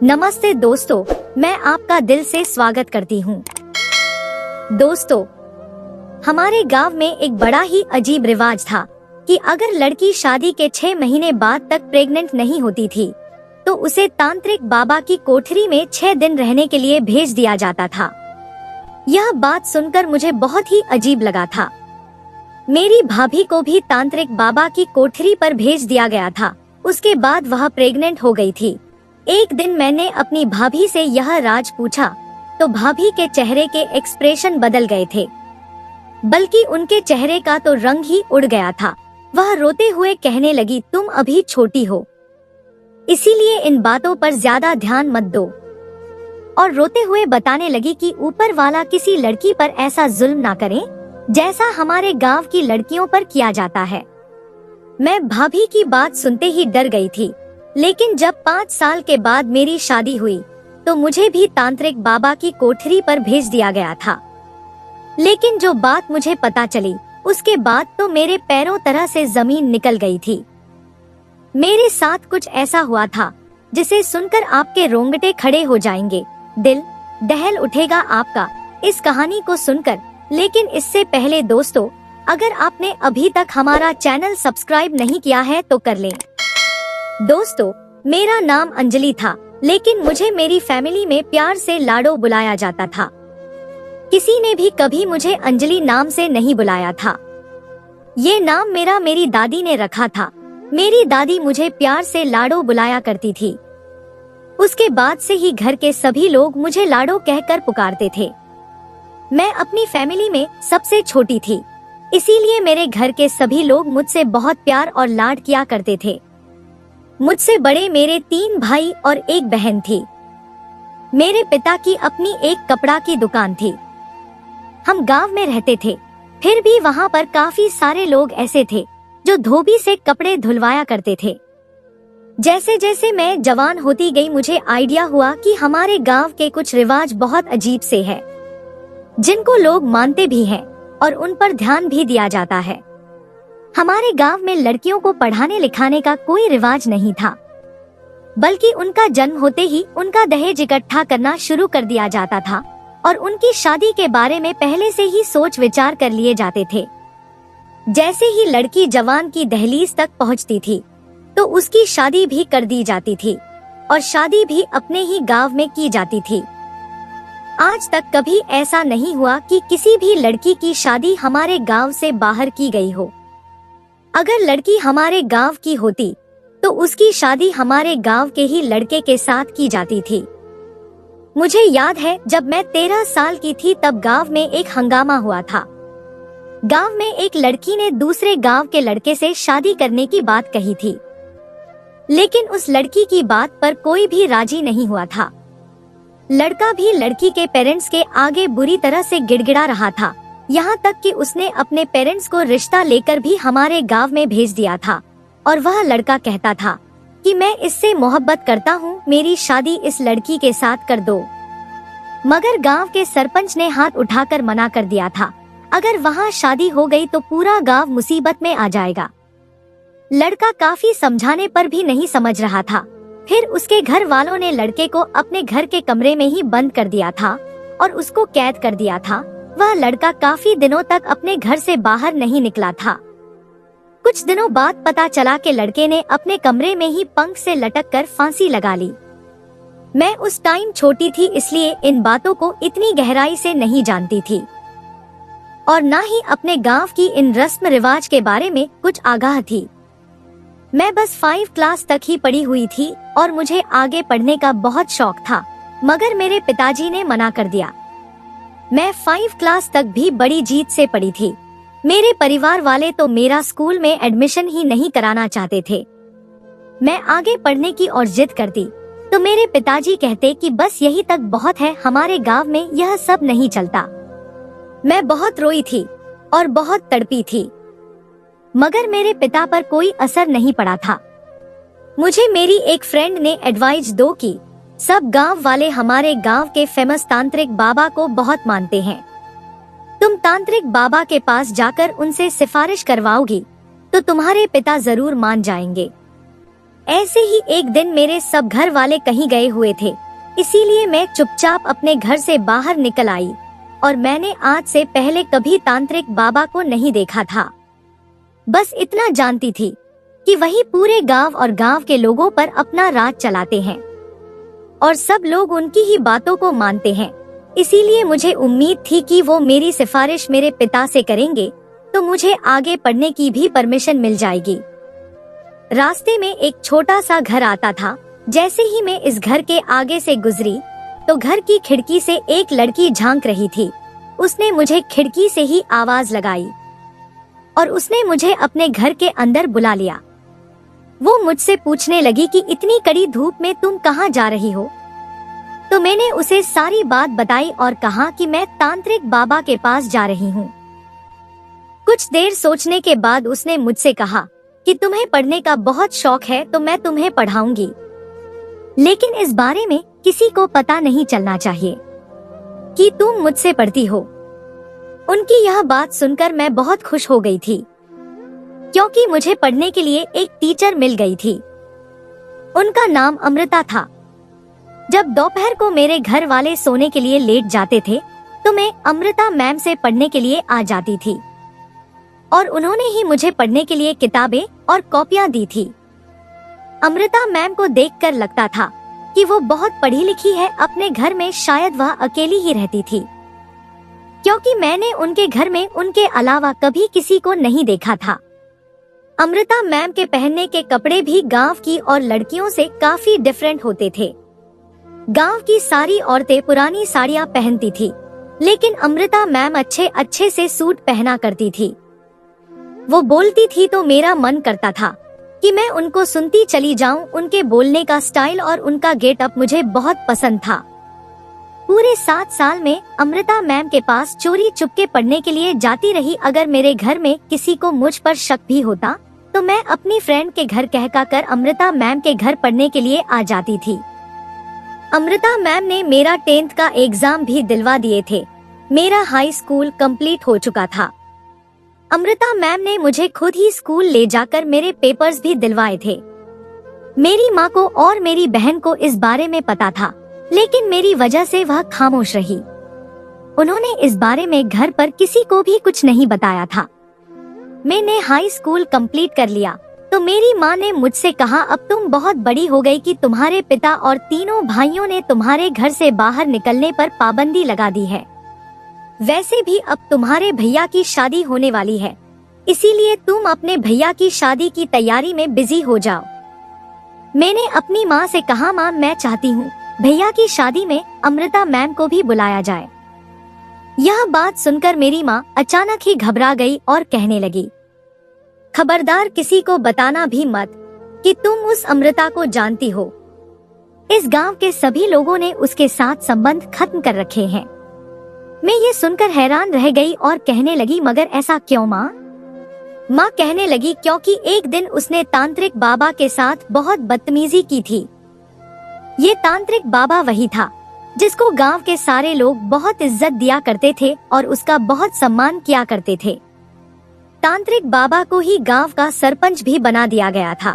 नमस्ते दोस्तों, मैं आपका दिल से स्वागत करती हूँ। दोस्तों, हमारे गांव में एक बड़ा ही अजीब रिवाज था कि अगर लड़की शादी के 6 महीने बाद तक प्रेग्नेंट नहीं होती थी तो उसे तांत्रिक बाबा की कोठरी में 6 दिन रहने के लिए भेज दिया जाता था। यह बात सुनकर मुझे बहुत ही अजीब लगा था। मेरी भाभी को भी तांत्रिक बाबा की कोठरी पर भेज दिया गया था। उसके बाद वह प्रेग्नेंट हो गई थी। एक दिन मैंने अपनी भाभी से यह राज पूछा तो भाभी के चेहरे के एक्सप्रेशन बदल गए थे, बल्कि उनके चेहरे का तो रंग ही उड़ गया था। वह रोते हुए कहने लगी, तुम अभी छोटी हो, इसीलिए इन बातों पर ज्यादा ध्यान मत दो। और रोते हुए बताने लगी कि ऊपर वाला किसी लड़की पर ऐसा जुल्म ना करे जैसा हमारे गांव की लड़कियों पर किया जाता है। मैं भाभी की बात सुनते ही डर गई थी, लेकिन जब 5 साल के बाद मेरी शादी हुई तो मुझे भी तांत्रिक बाबा की कोठरी पर भेज दिया गया था। लेकिन जो बात मुझे पता चली उसके बाद तो मेरे पैरों तरह से जमीन निकल गई थी। मेरे साथ कुछ ऐसा हुआ था जिसे सुनकर आपके रोंगटे खड़े हो जाएंगे, दिल दहल उठेगा आपका इस कहानी को सुनकर। लेकिन इससे पहले दोस्तों, अगर आपने अभी तक हमारा चैनल सब्सक्राइब नहीं किया है तो कर लें। दोस्तों, मेरा नाम अंजलि था, लेकिन मुझे मेरी फैमिली में प्यार से लाडो बुलाया जाता था। किसी ने भी कभी मुझे अंजलि नाम से नहीं बुलाया था। ये नाम मेरी दादी ने रखा था। मेरी दादी मुझे प्यार से लाडो बुलाया करती थी। उसके बाद से ही घर के सभी लोग मुझे लाडो कहकर पुकारते थे। मैं अपनी फैमिली में सबसे छोटी थी, इसीलिए मेरे घर के सभी लोग मुझसे बहुत प्यार और लाड किया करते थे। मुझसे बड़े मेरे 3 भाई और 1 बहन थी। मेरे पिता की अपनी एक कपड़ा की दुकान थी। हम गांव में रहते थे, फिर भी वहां पर काफी सारे लोग ऐसे थे जो धोबी से कपड़े धुलवाया करते थे। जैसे जैसे मैं जवान होती गई मुझे आइडिया हुआ कि हमारे गांव के कुछ रिवाज बहुत अजीब से हैं, जिनको लोग मानते भी हैं और उन पर ध्यान भी दिया जाता है। हमारे गांव में लड़कियों को पढ़ाने लिखाने का कोई रिवाज नहीं था, बल्कि उनका जन्म होते ही उनका दहेज इकट्ठा करना शुरू कर दिया जाता था और उनकी शादी के बारे में पहले से ही सोच विचार कर लिए जाते थे। जैसे ही लड़की जवान की दहलीज तक पहुंचती थी तो उसकी शादी भी कर दी जाती थी और शादी भी अपने ही गांव में की जाती थी। आज तक कभी ऐसा नहीं हुआ कि किसी भी लड़की की शादी हमारे गांव से बाहर की गई हो। अगर लड़की हमारे गांव की होती तो उसकी शादी हमारे गांव के ही लड़के के साथ की जाती थी। मुझे याद है जब मैं 13 साल की थी तब गांव में एक हंगामा हुआ था। गांव में एक लड़की ने दूसरे गांव के लड़के से शादी करने की बात कही थी, लेकिन उस लड़की की बात पर कोई भी राजी नहीं हुआ था। लड़का भी लड़की के पेरेंट्स के आगे बुरी तरह से गिड़गिड़ा रहा था, यहाँ तक कि उसने अपने पेरेंट्स को रिश्ता लेकर भी हमारे गांव में भेज दिया था। और वह लड़का कहता था कि मैं इससे मोहब्बत करता हूँ, मेरी शादी इस लड़की के साथ कर दो। मगर गांव के सरपंच ने हाथ उठाकर मना कर दिया था। अगर वहाँ शादी हो गई तो पूरा गांव मुसीबत में आ जाएगा। लड़का काफी समझाने पर भी नहीं समझ रहा था। फिर उसके घर वालों ने लड़के को अपने घर के कमरे में ही बंद कर दिया था और उसको कैद कर दिया था। वह लड़का काफी दिनों तक अपने घर से बाहर नहीं निकला था। कुछ दिनों बाद पता चला कि लड़के ने अपने कमरे में ही पंख से लटक कर फांसी लगा ली। मैं उस टाइम छोटी थी, इसलिए इन बातों को इतनी गहराई से नहीं जानती थी और न ही अपने गांव की इन रस्म रिवाज के बारे में कुछ आगाह थी। मैं बस 5 क्लास तक ही पढ़ी हुई थी और मुझे आगे पढ़ने का बहुत शौक था, मगर मेरे पिताजी ने मना कर दिया। मैं 5 क्लास तक भी बड़ी जीत से पढ़ी थी। मेरे परिवार वाले तो मेरा स्कूल में एडमिशन ही नहीं कराना चाहते थे। मैं आगे पढ़ने की और जिद करती तो मेरे पिताजी कहते कि बस यही तक बहुत है, हमारे गांव में यह सब नहीं चलता। मैं बहुत रोई थी और बहुत तड़पी थी, मगर मेरे पिता पर कोई असर नहीं पड़ा था। मुझे मेरी एक फ्रेंड ने एडवाइस दो कि सब गांव वाले हमारे गांव के फेमस तांत्रिक बाबा को बहुत मानते हैं। तुम तांत्रिक बाबा के पास जाकर उनसे सिफारिश करवाओगी तो तुम्हारे पिता जरूर मान जाएंगे। ऐसे ही एक दिन मेरे सब घर वाले कहीं गए हुए थे, इसीलिए मैं चुपचाप अपने घर से बाहर निकल आई और मैंने आज से पहले कभी तांत्रिक बाबा को नहीं देखा था। बस इतना जानती थी कि वही पूरे गांव और गांव के लोगों पर अपना राज चलाते हैं और सब लोग उनकी ही बातों को मानते हैं। इसीलिए मुझे उम्मीद थी कि वो मेरी सिफारिश मेरे पिता से करेंगे तो मुझे आगे पढ़ने की भी परमिशन मिल जाएगी। रास्ते में एक छोटा सा घर आता था। जैसे ही मैं इस घर के आगे से गुजरी तो घर की खिड़की से एक लड़की झांक रही थी। उसने मुझे खिड़की से ही आवाज लगाई और उसने मुझे अपने घर के अंदर बुला लिया। वो मुझसे पूछने लगी कि इतनी कड़ी धूप में तुम कहाँ जा रही हो? तो मैंने उसे सारी बात बताई और कहा कि मैं तांत्रिक बाबा के पास जा रही हूँ। कुछ देर सोचने के बाद उसने मुझसे कहा कि तुम्हें पढ़ने का बहुत शौक है तो मैं तुम्हें पढ़ाऊंगी, लेकिन इस बारे में किसी को पता नहीं चलना चाहिए कि तुम मुझसे पढ़ती हो। उनकी यह बात सुनकर मैं बहुत खुश हो गई थी, क्योंकि मुझे पढ़ने के लिए एक टीचर मिल गई थी। उनका नाम अमृता था। जब दोपहर को मेरे घर वाले सोने के लिए लेट जाते थे तो मैं अमृता मैम से पढ़ने के लिए आ जाती थी और उन्होंने ही मुझे पढ़ने के लिए किताबें और कॉपियां दी थी। अमृता मैम को देखकर लगता था कि वो बहुत पढ़ी लिखी है। अपने घर में शायद वह अकेली ही रहती थी, क्योंकि मैंने उनके घर में उनके अलावा कभी किसी को नहीं देखा था। अमृता मैम के पहनने के कपड़े भी गांव की और लड़कियों से काफी डिफरेंट होते थे। गांव की सारी औरतें पुरानी साड़ियां पहनती थी, लेकिन अमृता मैम अच्छे अच्छे से सूट पहना करती थी। वो बोलती थी तो मेरा मन करता था कि मैं उनको सुनती चली जाऊं। उनके बोलने का स्टाइल और उनका गेटअप मुझे बहुत पसंद था। पूरे 7 साल में अमृता मैम के पास चोरी चुपके पढ़ने के लिए जाती रही। अगर मेरे घर में किसी को मुझ पर शक भी होता तो मैं अपनी फ्रेंड के घर कहकर अमृता मैम के घर पढ़ने के लिए आ जाती थी। अमृता मैम ने मेरा 10th का एग्जाम भी दिलवा दिए थे। मेरा हाई स्कूल कंप्लीट हो चुका था। अमृता मैम ने मुझे खुद ही स्कूल ले जाकर मेरे पेपर्स भी दिलवाए थे। मेरी माँ को और मेरी बहन को इस बारे में पता था, लेकिन मेरी वजह से वह खामोश रही। उन्होंने इस बारे में घर पर किसी को भी कुछ नहीं बताया था। मैंने हाई स्कूल कंप्लीट कर लिया तो मेरी माँ ने मुझसे कहा, अब तुम बहुत बड़ी हो गई कि तुम्हारे पिता और तीनों भाइयों ने तुम्हारे घर से बाहर निकलने पर पाबंदी लगा दी है। वैसे भी अब तुम्हारे भैया की शादी होने वाली है, इसीलिए तुम अपने भैया की शादी की तैयारी में बिजी हो जाओ। मैंने अपनी माँ से कहा, माँ मैं चाहती हूँ भैया की शादी में अमृता मैम को भी बुलाया जाए। यह बात सुनकर मेरी माँ अचानक ही घबरा गई और कहने लगी, खबरदार किसी को बताना भी मत कि तुम उस अमृता को जानती हो। इस गांव के सभी लोगों ने उसके साथ संबंध खत्म कर रखे हैं। मैं ये सुनकर हैरान रह गई और कहने लगी, मगर ऐसा क्यों माँ? माँ कहने लगी, क्योंकि एक दिन उसने तांत्रिक बाबा के साथ बहुत बदतमीजी की थी। ये तांत्रिक बाबा वही था जिसको गांव के सारे लोग बहुत इज्जत दिया करते थे और उसका बहुत सम्मान किया करते थे। तांत्रिक बाबा को ही गांव का सरपंच भी बना दिया गया था।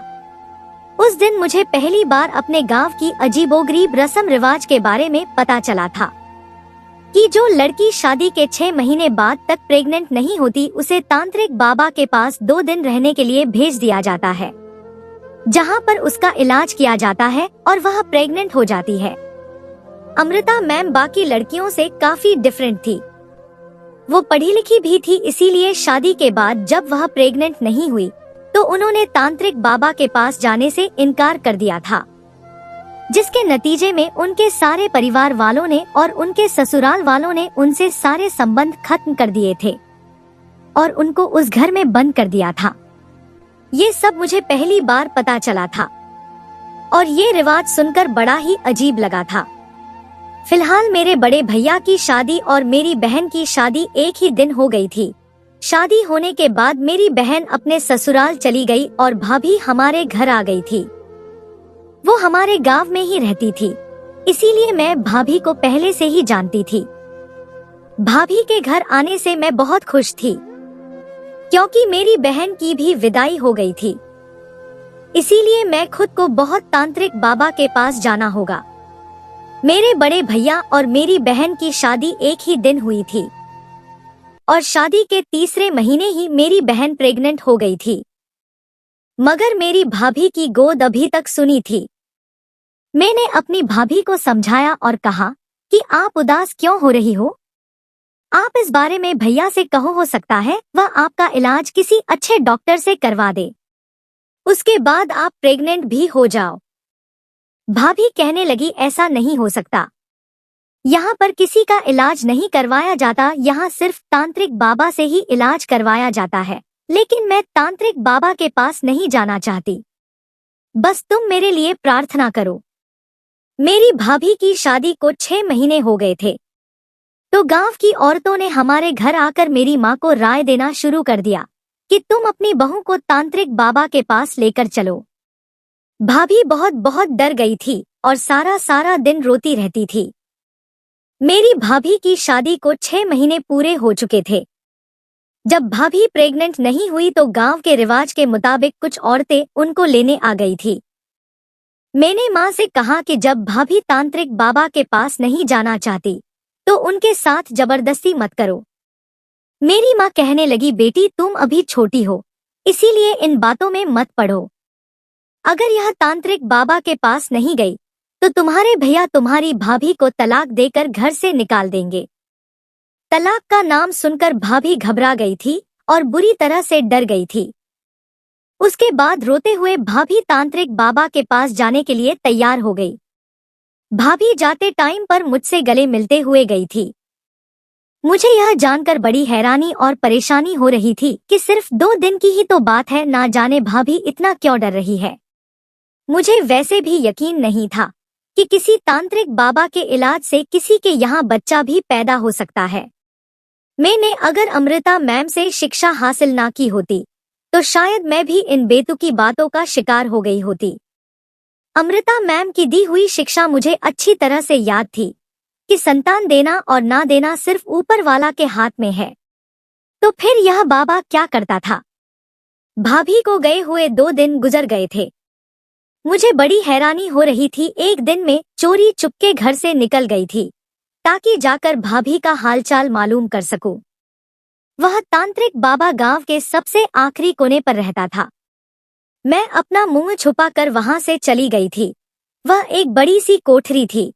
उस दिन मुझे पहली बार अपने गांव की अजीबोगरीब रस्म रिवाज के बारे में पता चला था कि जो लड़की शादी के 6 महीने बाद तक प्रेग्नेंट नहीं होती उसे तांत्रिक बाबा के पास 2 दिन रहने के लिए भेज दिया जाता है, जहां पर उसका इलाज किया जाता है और वह प्रेग्नेंट हो जाती है। अमृता मैम बाकी लड़कियों से काफी डिफरेंट थी। वो पढ़ी लिखी भी थी, इसीलिए शादी के बाद जब वह प्रेग्नेंट नहीं हुई तो उन्होंने तांत्रिक बाबा के पास जाने से इनकार कर दिया था, जिसके नतीजे में उनके सारे परिवार वालों ने और उनके ससुराल वालों ने उनसे सारे संबंध खत्म कर दिए थे और उनको उस घर में बंद कर दिया था। ये सब मुझे पहली बार पता चला था और ये रिवाज सुनकर बड़ा ही अजीब लगा था। फिलहाल मेरे बड़े भैया की शादी और मेरी बहन की शादी एक ही दिन हो गई थी। शादी होने के बाद मेरी बहन अपने ससुराल चली गई और भाभी हमारे घर आ गई थी। वो हमारे गांव में ही रहती थी, इसीलिए मैं भाभी को पहले से ही जानती थी। भाभी के घर आने से मैं बहुत खुश थी, क्योंकि मेरी बहन की भी विदाई हो गई थी। इसीलिए मैं खुद को बहुत तांत्रिक बाबा के पास जाना होगा। मेरे बड़े भैया और मेरी बहन की शादी एक ही दिन हुई थी और शादी के तीसरे महीने ही मेरी बहन प्रेग्नेंट हो गई थी, मगर मेरी भाभी की गोद अभी तक सुनी थी। मैंने अपनी भाभी को समझाया और कहा कि आप उदास क्यों हो रही हो? आप इस बारे में भैया से कहो, हो सकता है वह आपका इलाज किसी अच्छे डॉक्टर से करवा दे, उसके बाद आप प्रेग्नेंट भी हो जाओ। भाभी कहने लगी, ऐसा नहीं हो सकता, यहाँ पर किसी का इलाज नहीं करवाया जाता, यहाँ सिर्फ तांत्रिक बाबा से ही इलाज करवाया जाता है। लेकिन मैं तांत्रिक बाबा के पास नहीं जाना चाहती, बस तुम मेरे लिए प्रार्थना करो। मेरी भाभी की शादी को 6 महीने हो गए थे, तो गांव की औरतों ने हमारे घर आकर मेरी माँ को राय देना शुरू कर दिया कि तुम अपनी बहू को तांत्रिक बाबा के पास लेकर चलो। भाभी बहुत बहुत डर गई थी और सारा दिन रोती रहती थी। मेरी भाभी की शादी को 6 महीने पूरे हो चुके थे। जब भाभी प्रेग्नेंट नहीं हुई तो गांव के रिवाज के मुताबिक कुछ औरतें उनको लेने आ गई थी। मैंने माँ से कहा कि जब भाभी तांत्रिक बाबा के पास नहीं जाना चाहती तो उनके साथ जबरदस्ती मत करो। मेरी माँ कहने लगी, बेटी तुम अभी छोटी हो, इसीलिए इन बातों में मत पड़ो। अगर यह तांत्रिक बाबा के पास नहीं गई तो तुम्हारे भैया तुम्हारी भाभी को तलाक देकर घर से निकाल देंगे। तलाक का नाम सुनकर भाभी घबरा गई थी और बुरी तरह से डर गई थी। उसके बाद रोते हुए भाभी तांत्रिक बाबा के पास जाने के लिए तैयार हो गई। भाभी जाते टाइम पर मुझसे गले मिलते हुए गई थी। मुझे यह जानकर बड़ी हैरानी और परेशानी हो रही थी कि सिर्फ 2 दिन की ही तो बात है, ना जाने भाभी इतना क्यों डर रही है। मुझे वैसे भी यकीन नहीं था कि किसी तांत्रिक बाबा के इलाज से किसी के यहाँ बच्चा भी पैदा हो सकता है। मैंने अगर अमृता मैम से शिक्षा हासिल ना की होती तो शायद मैं भी इन बेतुकी बातों का शिकार हो गई होती। अमृता मैम की दी हुई शिक्षा मुझे अच्छी तरह से याद थी कि संतान देना और ना देना सिर्फ ऊपर वाला के हाथ में है। तो फिर यह बाबा क्या करता था? भाभी को गए हुए 2 दिन गुजर गए थे। मुझे बड़ी हैरानी हो रही थी। एक दिन में चोरी चुपके घर से निकल गई थी ताकि जाकर भाभी का हालचाल मालूम कर सकूं। वह तांत्रिक बाबा गांव के सबसे आखिरी कोने पर रहता था। मैं अपना मुंह छुपाकर वहां से चली गई थी। वह एक बड़ी सी कोठरी थी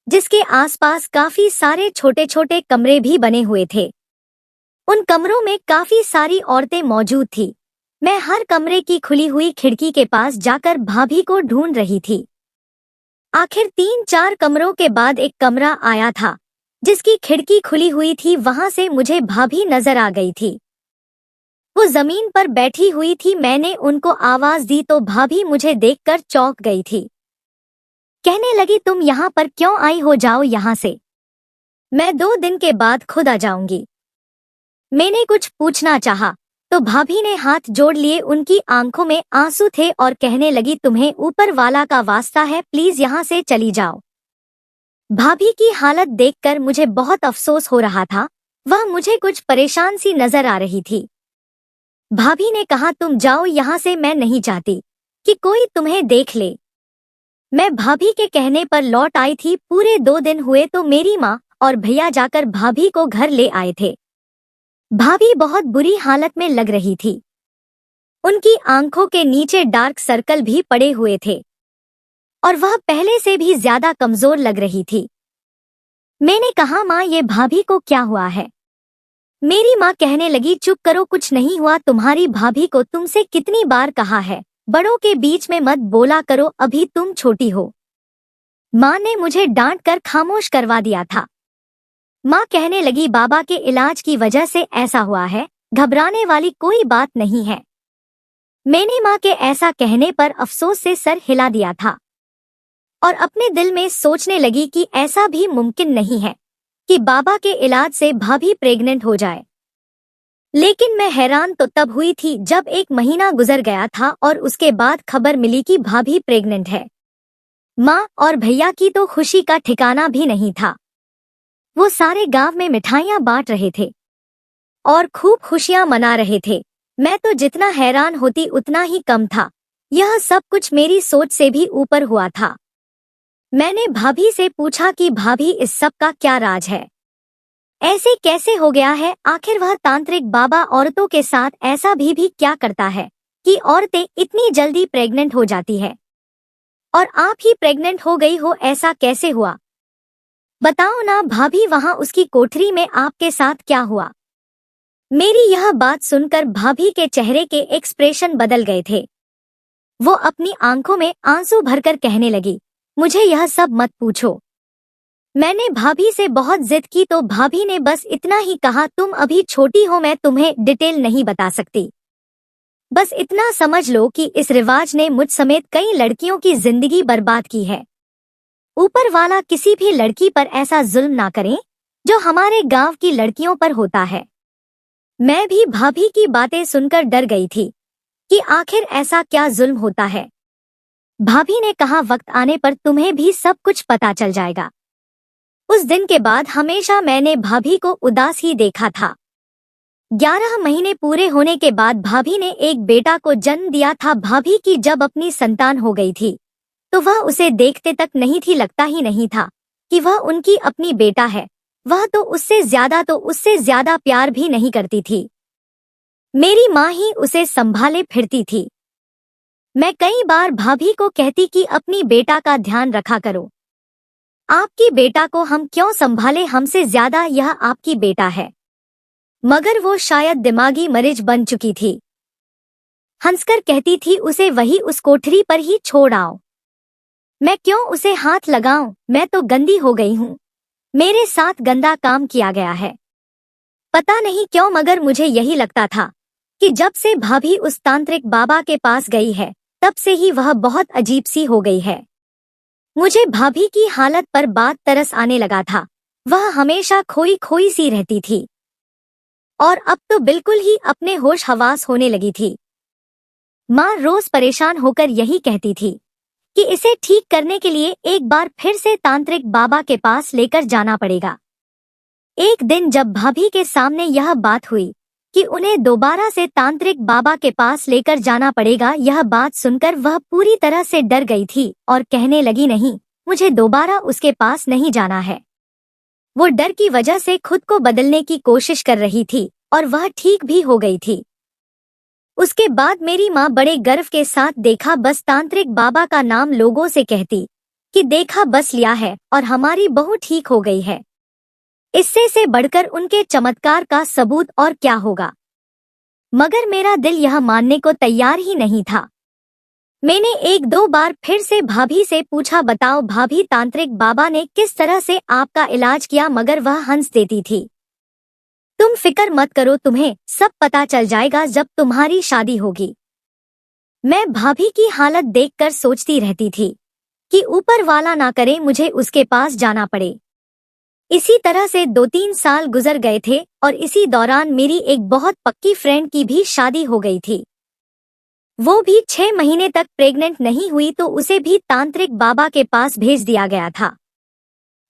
जिसके आसपास काफी सारे छोटे छोटे कमरे भी बने हुए थे। उन कमरों में काफी सारी औरतें मौजूद थी। मैं हर कमरे की खुली हुई खिड़की के पास जाकर भाभी को ढूंढ रही थी। आखिर 3-4 कमरों के बाद एक कमरा आया था जिसकी खिड़की खुली हुई थी। वहां से मुझे भाभी नजर आ गई थी। वो जमीन पर बैठी हुई थी। मैंने उनको आवाज दी तो भाभी मुझे देखकर चौंक गई थी। कहने लगी, तुम यहाँ पर क्यों आई हो? जाओ यहाँ से, मैं 2 दिन के बाद खुद आ जाऊंगी। मैंने कुछ पूछना चाहा तो भाभी ने हाथ जोड़ लिए। उनकी आंखों में आंसू थे और कहने लगी, तुम्हें ऊपर वाला का वास्ता है, प्लीज यहाँ से चली जाओ। भाभी की हालत देखकर मुझे बहुत अफसोस हो रहा था। वह मुझे कुछ परेशान सी नजर आ रही थी। भाभी ने कहा, तुम जाओ यहाँ से, मैं नहीं चाहती कि कोई तुम्हें देख ले। मैं भाभी के कहने पर लौट आई थी। पूरे 2 दिन हुए तो मेरी माँ और भैया जाकर भाभी को घर ले आए थे। भाभी बहुत बुरी हालत में लग रही थी। उनकी आंखों के नीचे डार्क सर्कल भी पड़े हुए थे और वह पहले से भी ज्यादा कमजोर लग रही थी। मैंने कहा, माँ ये भाभी को क्या हुआ है? मेरी माँ कहने लगी, चुप करो, कुछ नहीं हुआ। तुम्हारी भाभी को तुमसे कितनी बार कहा है, बड़ों के बीच में मत बोला करो, अभी तुम छोटी हो। माँ ने मुझे डांट कर खामोश करवा दिया था। माँ कहने लगी, बाबा के इलाज की वजह से ऐसा हुआ है, घबराने वाली कोई बात नहीं है। मैंने माँ के ऐसा कहने पर अफसोस से सर हिला दिया था और अपने दिल में सोचने लगी कि ऐसा भी मुमकिन नहीं है कि बाबा के इलाज से भाभी प्रेग्नेंट हो जाए। लेकिन मैं हैरान तो तब हुई थी जब 1 महीना गुजर गया था और उसके बाद खबर मिली कि भाभी प्रेग्नेंट है। माँ और भैया की तो खुशी का ठिकाना भी नहीं था। वो सारे गांव में मिठाइयां बांट रहे थे और खूब खुशियां मना रहे थे। मैं तो जितना हैरान होती उतना ही कम था यह सब कुछ मेरी सोच से भी ऊपर हुआ था। मैंने भाभी से पूछा कि भाभी इस सब का क्या राज है, ऐसे कैसे हो गया है? आखिर वह तांत्रिक बाबा औरतों के साथ ऐसा भी क्या करता है कि औरतें इतनी जल्दी प्रेग्नेंट हो जाती है? और आप ही प्रेग्नेंट हो गई हो, ऐसा कैसे हुआ? बताओ ना भाभी, वहां उसकी कोठरी में आपके साथ क्या हुआ? मेरी यह बात सुनकर भाभी के चेहरे के एक्सप्रेशन बदल गए थे। वो अपनी आंखों में आंसू भरकर कहने लगी, मुझे यह सब मत पूछो। मैंने भाभी से बहुत जिद की तो भाभी ने बस इतना ही कहा, तुम अभी छोटी हो, मैं तुम्हें डिटेल नहीं बता सकती। बस इतना समझ लो कि इस रिवाज ने मुझ समेत कई लड़कियों की जिंदगी बर्बाद की है। ऊपर वाला किसी भी लड़की पर ऐसा जुल्म ना करें जो हमारे गांव की लड़कियों पर होता है। मैं भी भाभी की बातें सुनकर डर गई थी कि आखिर ऐसा क्या जुल्म होता है। भाभी ने कहा, वक्त आने पर तुम्हें भी सब कुछ पता चल जाएगा। उस दिन के बाद हमेशा मैंने भाभी को उदास ही देखा था। 11 महीने पूरे होने के बाद भाभी ने एक बेटा को जन्म दिया था। भाभी की जब अपनी संतान हो गई थी तो वह उसे देखते तक नहीं थी, लगता ही नहीं था कि वह उनकी अपनी बेटा है। वह तो उससे ज्यादा प्यार भी नहीं करती थी। मेरी माँ ही उसे संभाले फिरती थी। मैं कई बार भाभी को कहती कि अपनी बेटा का ध्यान रखा करो, आपकी बेटा को हम क्यों संभाले, हमसे ज्यादा यह आपकी बेटा है। मगर वो शायद दिमागी मरीज बन चुकी थी। हंसकर कहती थी, उसे वही उस कोठरी पर ही छोड़ आओ। मैं क्यों उसे हाथ लगाऊं, मैं तो गंदी हो गई हूँ, मेरे साथ गंदा काम किया गया है। पता नहीं क्यों मगर मुझे यही लगता था कि जब से भाभी उस तांत्रिक बाबा के पास गई है तब से ही वह बहुत अजीब सी हो गई है। मुझे भाभी की हालत पर बात तरस आने लगा था। वह हमेशा खोई खोई सी रहती थी और अब तो बिल्कुल ही अपने होश हवास होने लगी थी। माँ रोज परेशान होकर यही कहती थी कि इसे ठीक करने के लिए एक बार फिर से तांत्रिक बाबा के पास लेकर जाना पड़ेगा। एक दिन जब भाभी के सामने यह बात हुई कि उन्हें दोबारा से तांत्रिक बाबा के पास लेकर जाना पड़ेगा, यह बात सुनकर वह पूरी तरह से डर गई थी और कहने लगी, नहीं, मुझे दोबारा उसके पास नहीं जाना है। वो डर की वजह से खुद को बदलने की कोशिश कर रही थी और वह ठीक भी हो गई थी। उसके बाद मेरी माँ बड़े गर्व के साथ देखा बस तांत्रिक बाबा का नाम लोगों से कहती कि देखा बस लिया है और हमारी बहू ठीक हो गई है। इससे से बढ़कर उनके चमत्कार का सबूत और क्या होगा। मगर मेरा दिल यह मानने को तैयार ही नहीं था। मैंने 1-2 बार फिर से भाभी से पूछा, बताओ भाभी तांत्रिक बाबा ने किस तरह से आपका इलाज किया? मगर वह हंस देती थी, तुम फिक्र मत करो, तुम्हें सब पता चल जाएगा जब तुम्हारी शादी होगी। मैं भाभी की हालत देखकर सोचती रहती थी कि ऊपर वाला ना करे मुझे उसके पास जाना पड़े। इसी तरह से 2-3 साल गुजर गए थे और इसी दौरान मेरी एक बहुत पक्की फ्रेंड की भी शादी हो गई थी। वो भी 6 महीने तक प्रेग्नेंट नहीं हुई तो उसे भी तांत्रिक बाबा के पास भेज दिया गया था।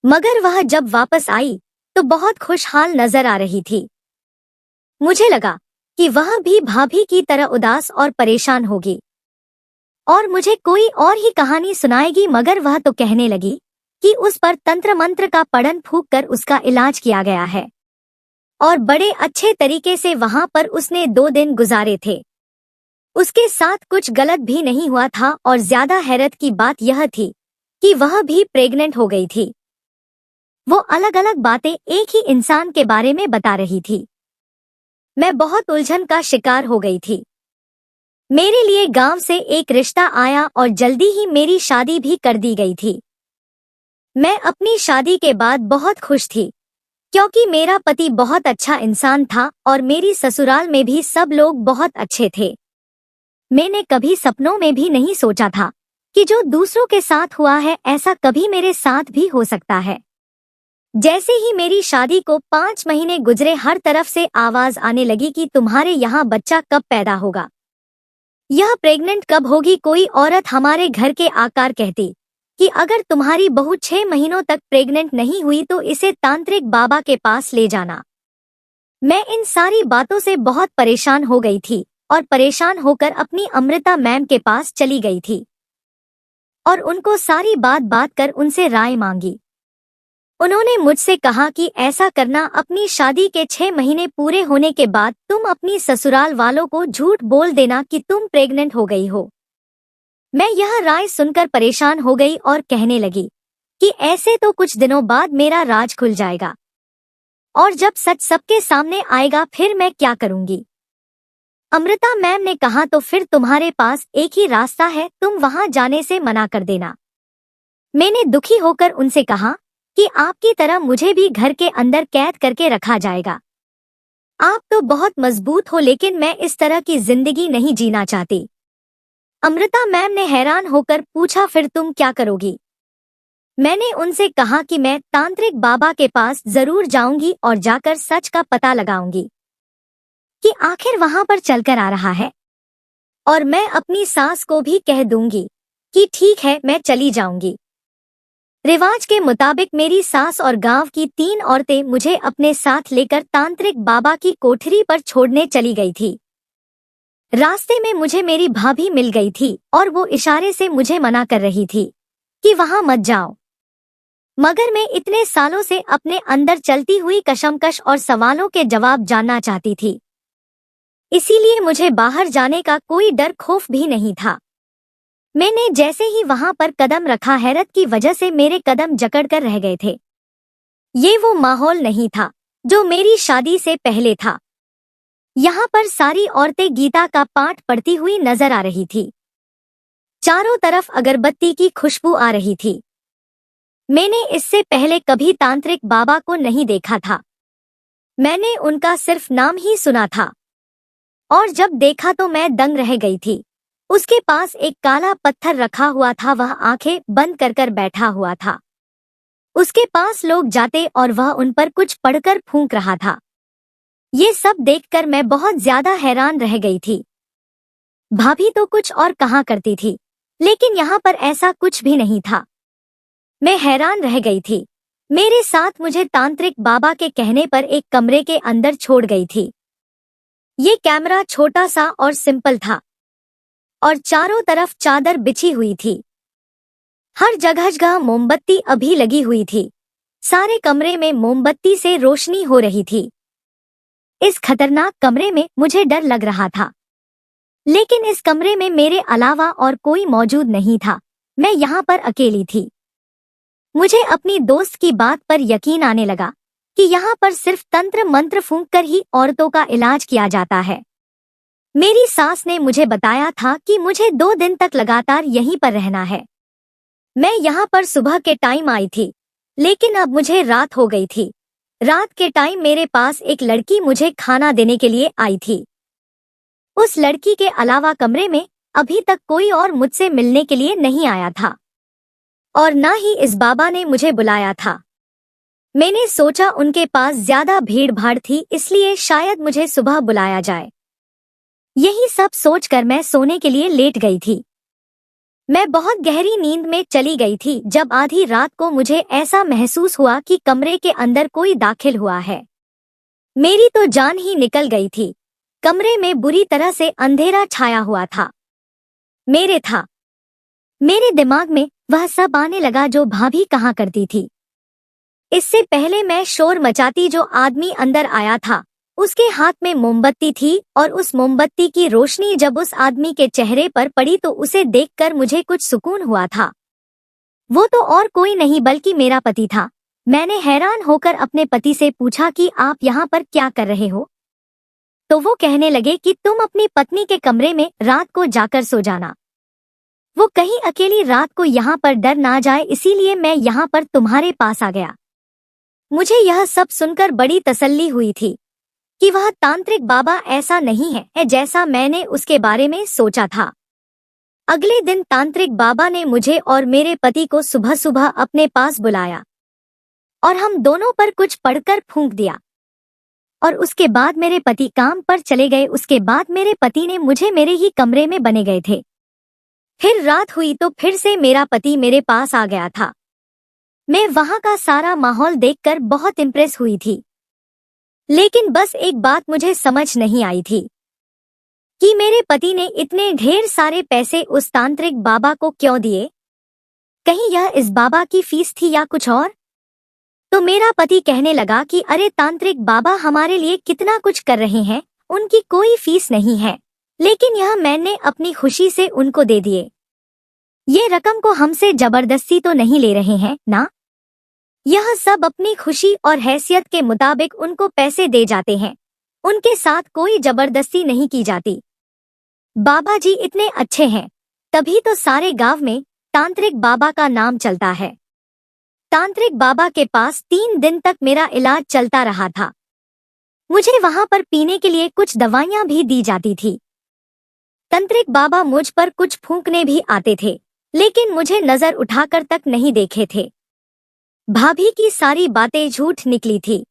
मगर वह जब वापस आई तो बहुत खुशहाल नजर आ रही थी। मुझे लगा कि वह भी भाभी की तरह उदास और परेशान होगी और मुझे कोई और ही कहानी सुनाएगी। मगर वह तो कहने लगी कि उस पर तंत्र मंत्र का पढ़न फूंक कर उसका इलाज किया गया है और बड़े अच्छे तरीके से वहां पर उसने 2 दिन गुजारे थे। उसके साथ कुछ गलत भी नहीं हुआ था और ज्यादा हैरत की बात यह थी कि वह भी प्रेग्नेंट हो गई थी। वो अलग अलग बातें एक ही इंसान के बारे में बता रही थी। मैं बहुत उलझन का शिकार हो गई थी। मेरे लिए गांव से एक रिश्ता आया और जल्दी ही मेरी शादी भी कर दी गई थी। मैं अपनी शादी के बाद बहुत खुश थी क्योंकि मेरा पति बहुत अच्छा इंसान था और मेरी ससुराल में भी सब लोग बहुत अच्छे थे। मैंने कभी सपनों में भी नहीं सोचा था कि जो दूसरों के साथ हुआ है ऐसा कभी मेरे साथ भी हो सकता है। जैसे ही मेरी शादी को 5 महीने गुजरे हर तरफ से आवाज आने लगी कि तुम्हारे यहाँ बच्चा कब पैदा होगा, यह प्रेग्नेंट कब होगी। कोई औरत हमारे घर के आकर कहती कि अगर तुम्हारी बहू 6 महीनों तक प्रेग्नेंट नहीं हुई तो इसे तांत्रिक बाबा के पास ले जाना। मैं इन सारी बातों से बहुत परेशान हो गई थी और परेशान होकर अपनी अमृता मैम के पास चली गई थी और उनको सारी बात कर उनसे राय मांगी। उन्होंने मुझसे कहा कि ऐसा करना, अपनी शादी के 6 महीने पूरे होने के बाद तुम अपनी ससुराल वालों को झूठ बोल देना कि तुम प्रेग्नेंट हो गई हो। मैं यह राय सुनकर परेशान हो गई और कहने लगी कि ऐसे तो कुछ दिनों बाद मेरा राज खुल जाएगा और जब सच सबके सामने आएगा फिर मैं क्या करूंगी। अमृता मैम ने कहा, तो फिर तुम्हारे पास एक ही रास्ता है, तुम वहां जाने से मना कर देना। मैंने दुखी होकर उनसे कहा कि आपकी तरह मुझे भी घर के अंदर कैद करके रखा जाएगा। आप तो बहुत मजबूत हो, लेकिन मैं इस तरह की जिंदगी नहीं जीना चाहती। अमृता मैम ने हैरान होकर पूछा, फिर तुम क्या करोगी? मैंने उनसे कहा कि मैं तांत्रिक बाबा के पास जरूर जाऊंगी और जाकर सच का पता लगाऊंगी कि आखिर वहां पर चलकर आ रहा है, और मैं अपनी सास को भी कह दूंगी कि ठीक है, मैं चली जाऊंगी। रिवाज के मुताबिक मेरी सास और गांव की 3 औरतें मुझे अपने साथ लेकर तांत्रिक बाबा की कोठरी पर छोड़ने चली गई थी। रास्ते में मुझे मेरी भाभी मिल गई थी और वो इशारे से मुझे मना कर रही थी कि वहां मत जाओ, मगर मैं इतने सालों से अपने अंदर चलती हुई कशमकश और सवालों के जवाब जानना चाहती थी, इसीलिए मुझे बाहर जाने का कोई डर खौफ भी नहीं था। मैंने जैसे ही वहां पर कदम रखा, हैरत की वजह से मेरे कदम जकड़कर रह गए थे। ये वो माहौल नहीं था जो मेरी शादी से पहले था। यहाँ पर सारी औरतें गीता का पाठ पढ़ती हुई नजर आ रही थी। चारों तरफ अगरबत्ती की खुशबू आ रही थी। मैंने इससे पहले कभी तांत्रिक बाबा को नहीं देखा था। मैंने उनका सिर्फ नाम ही सुना था और जब देखा तो मैं दंग रह गई थी। उसके पास एक काला पत्थर रखा हुआ था, वह आंखें बंद कर बैठा हुआ था। उसके पास लोग जाते और वह उन पर कुछ पढ़कर फूंक रहा था। ये सब देखकर मैं बहुत ज्यादा हैरान रह गई थी। भाभी तो कुछ और कहा करती थी, लेकिन यहाँ पर ऐसा कुछ भी नहीं था। मैं हैरान रह गई थी। मेरे साथ मुझे तांत्रिक बाबा के कहने पर एक कमरे के अंदर छोड़ गई थी। ये कैमरा छोटा सा और सिंपल था और चारों तरफ चादर बिछी हुई थी। हर जगह जगह मोमबत्ती अभी लगी हुई थी। सारे कमरे में मोमबत्ती से रोशनी हो रही थी। इस खतरनाक कमरे में मुझे डर लग रहा था, लेकिन इस कमरे में मेरे अलावा और कोई मौजूद नहीं था। मैं यहाँ पर अकेली थी। मुझे अपनी दोस्त की बात पर यकीन आने लगा कि यहाँ पर सिर्फ तंत्र मंत्र फूंककर ही औरतों का इलाज किया जाता है। मेरी सास ने मुझे बताया था कि मुझे 2 दिन तक लगातार यहीं पर रहना है। मैं यहाँ पर सुबह के टाइम आई थी, लेकिन अब मुझे रात हो गई थी। रात के टाइम मेरे पास एक लड़की मुझे खाना देने के लिए आई थी। उस लड़की के अलावा कमरे में अभी तक कोई और मुझसे मिलने के लिए नहीं आया था और ना ही इस बाबा ने मुझे बुलाया था। मैंने सोचा उनके पास ज्यादा भीड़ भाड़ थी, इसलिए शायद मुझे सुबह बुलाया जाए। यही सब सोचकर मैं सोने के लिए लेट गई थी। मैं बहुत गहरी नींद में चली गई थी जब आधी रात को मुझे ऐसा महसूस हुआ कि कमरे के अंदर कोई दाखिल हुआ है। मेरी तो जान ही निकल गई थी। कमरे में बुरी तरह से अंधेरा छाया हुआ था। मेरे दिमाग में वह सब आने लगा जो भाभी कहा करती थी। इससे पहले मैं शोर मचाती जो आदमी अंदर आया था, उसके हाथ में मोमबत्ती थी और उस मोमबत्ती की रोशनी जब उस आदमी के चेहरे पर पड़ी तो उसे देखकर मुझे कुछ सुकून हुआ था। वो तो और कोई नहीं बल्कि मेरा पति था। मैंने हैरान होकर अपने पति से पूछा कि आप यहाँ पर क्या कर रहे हो? तो वो कहने लगे कि तुम अपनी पत्नी के कमरे में रात को जाकर सो जाना। वो कहीं अकेली रात को यहाँ पर डर ना जाए, इसीलिए मैं यहाँ पर तुम्हारे पास आ गया। मुझे यह सब सुनकर बड़ी तसल्ली हुई थी कि वह तांत्रिक बाबा ऐसा नहीं है जैसा मैंने उसके बारे में सोचा था। अगले दिन तांत्रिक बाबा ने मुझे और मेरे पति को सुबह सुबह अपने पास बुलाया और हम दोनों पर कुछ पढ़कर फूंक दिया और उसके बाद मेरे पति काम पर चले गए। उसके बाद मेरे पति ने मुझे मेरे ही कमरे में बने गए थे। फिर रात हुई तो फिर से मेरा पति मेरे पास आ गया था। मैं वहां का सारा माहौल देखकर बहुत इम्प्रेस हुई थी, लेकिन बस एक बात मुझे समझ नहीं आई थी कि मेरे पति ने इतने ढेर सारे पैसे उस तांत्रिक बाबा को क्यों दिए। कहीं यह इस बाबा की फीस थी या कुछ और? तो मेरा पति कहने लगा कि अरे तांत्रिक बाबा हमारे लिए कितना कुछ कर रहे हैं, उनकी कोई फीस नहीं है, लेकिन यह मैंने अपनी खुशी से उनको दे दिए। ये रकम को हमसे जबरदस्ती तो नहीं ले रहे हैं ना? यह सब अपनी खुशी और हैसियत के मुताबिक उनको पैसे दे जाते हैं, उनके साथ कोई जबरदस्ती नहीं की जाती। बाबा जी इतने अच्छे हैं, तभी तो सारे गांव में तांत्रिक बाबा का नाम चलता है। तांत्रिक बाबा के पास 3 दिन तक मेरा इलाज चलता रहा था। मुझे वहां पर पीने के लिए कुछ दवाइयां भी दी जाती थी। तांत्रिक बाबा मुझ पर कुछ फूंकने भी आते थे, लेकिन मुझे नजर उठाकर तक नहीं देखे थे। भाभी की सारी बातें झूठ निकली थी।